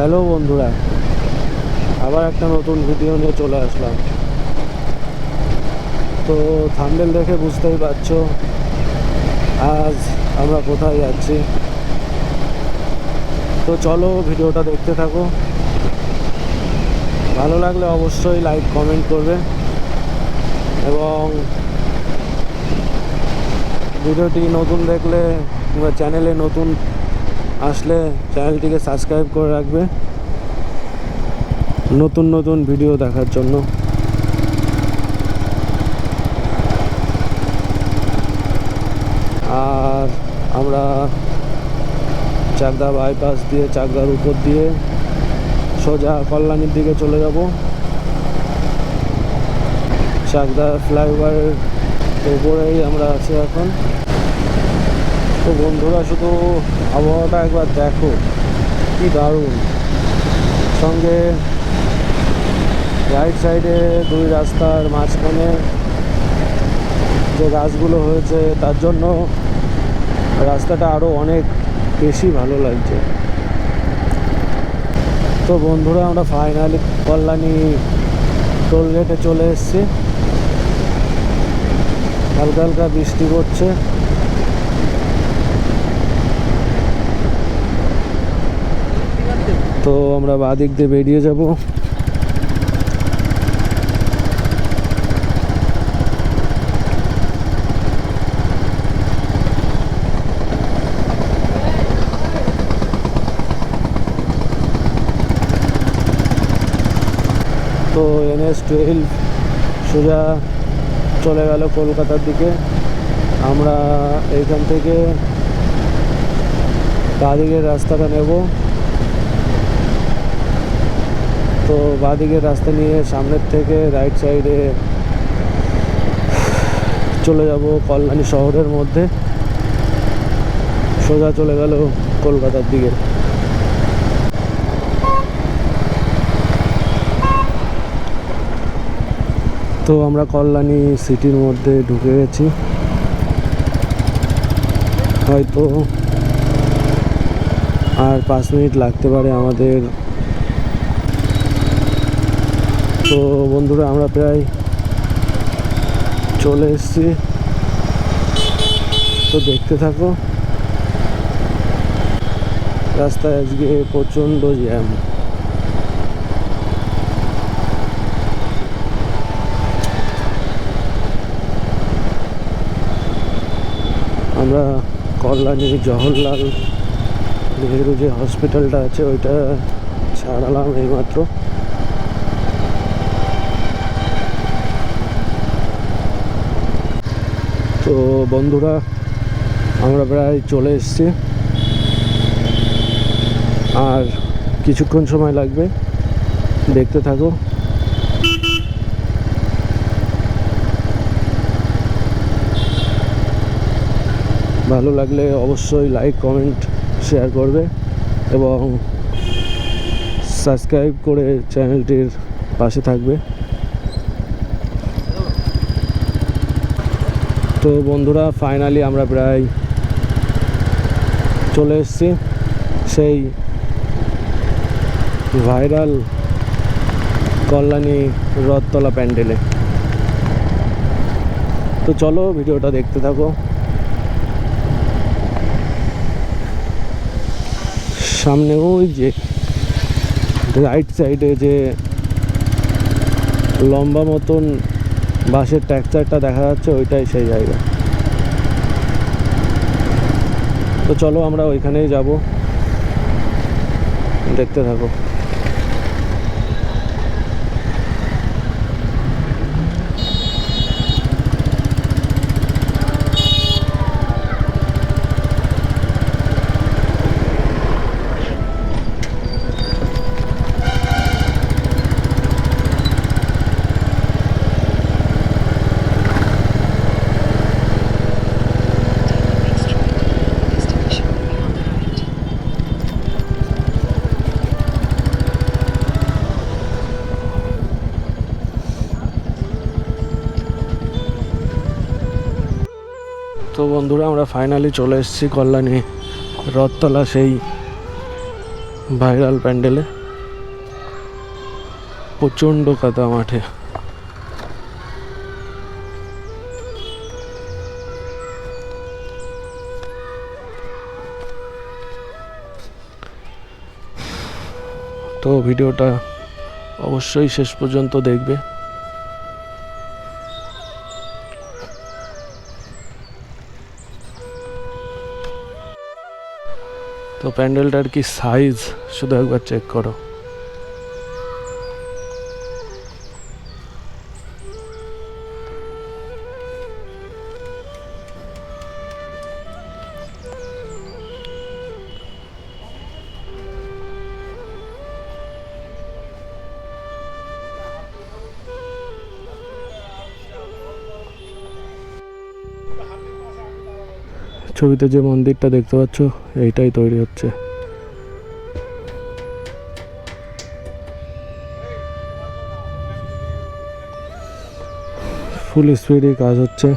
Hello বন্ধুরা, আবার একটা নতুন ভিডিও নিয়ে চলে আসলাম। তো থাম্বনেল দেখে বুঝতেই পারছো আজ আমরা কোথায় যাচ্ছি। তো চলো ভিডিওটা দেখতে থাকো, ভালো লাগলে অবশ্যই লাইক কমেন্ট করবে এবং ভিডিওটি নতুন দেখলে কিংবা চ্যানেলে নতুন আসলে চ্যানেলটিকে সাবস্ক্রাইব করে রাখবে নতুন নতুন ভিডিও দেখার জন্য। আর আমরা চাকদা বাইপাস দিয়ে চাকদার উপর দিয়ে সোজা কল্যাণীর দিকে চলে যাব। চাকদা ফ্লাইওভারের উপরেই আমরা আছি এখন। তো বন্ধুরা, শুধু আবহাওয়াটা একবার দেখো, কি দারুণ। সঙ্গে রাইট সাইডে দুই রাস্তার মাঝখানে যে গাছগুলো হয়েছে তার জন্য রাস্তাটা আরও অনেক বেশি ভালো লাগছে। তো বন্ধুরা, আমরা ফাইনালি কল্যাণী টোলগেটে চলে এসেছি। হালকা হালকা বৃষ্টি পড়ছে। তো আমরা বাদিক দিয়ে বেরিয়ে যাব। তো NH-12 সোজা চলে গেল কলকাতার দিকে। আমরা এইখান থেকে বাঁদিকের রাস্তাটা নেব। তো বাঁদিকের রাস্তা নিয়ে সামনের থেকে রাইট সাইডে চলে যাব কল্যাণী শহরের মধ্যে, সোজা চলে গেল কলকাতার দিকে। তো আমরা কল্যাণী সিটির মধ্যে ঢুকে গেছি। হয়তো আর 5 মিনিট লাগতে পারে আমাদের। তো বন্ধুরা, আমরা প্রায় চলে এসেছি। তো দেখতে থাকো। রাস্তায় আজকে প্রচণ্ড জ্যাম। আমরা কল্যাণী জওহরলাল নেহেরু যে হসপিটালটা আছে ওইটা ছাড়ালাম এইমাত্র। তো বন্ধুরা, আমরা প্রায় চলে এসেছি, আর কিছুক্ষণ সময় লাগবে, দেখতে থাকো। ভালো লাগলে অবশ্যই লাইক কমেন্ট শেয়ার করবে এবং সাবস্ক্রাইব করে চ্যানেলটির পাশে থাকবে। তো বন্ধুরা, ফাইনালি আমরা প্রায় চলে এসেছি সেই ভাইরাল কল্যাণী রথতলা প্যান্ডেলে। তো চলো ভিডিওটা দেখতে থাকো। সামনে ওই যে রাইট সাইডে যে লম্বা মতন বাসের ট্র্যাকচারটা দেখা যাচ্ছে, ওইটাই সেই জায়গা। তো চলো আমরা ওইখানেই যাব, দেখতে থাকো। তো বন্ধুরা, আমরা ফাইনালি চলে এসেছি কল্যাণী রথতলা সেই ভাইরাল প্যান্ডেলে প্রচণ্ড কাদা মাঠে। তো ভিডিওটা অবশ্যই শেষ পর্যন্ত দেখবে। তো প্যান্ডেলটার কি সাইজ শুধু একবার চেক করো। ছবিতে যে মন্দিরটা দেখতে পাচ্ছ এইটাই তৈরি হচ্ছে। ফুল স্পিডে কাজ হচ্ছে।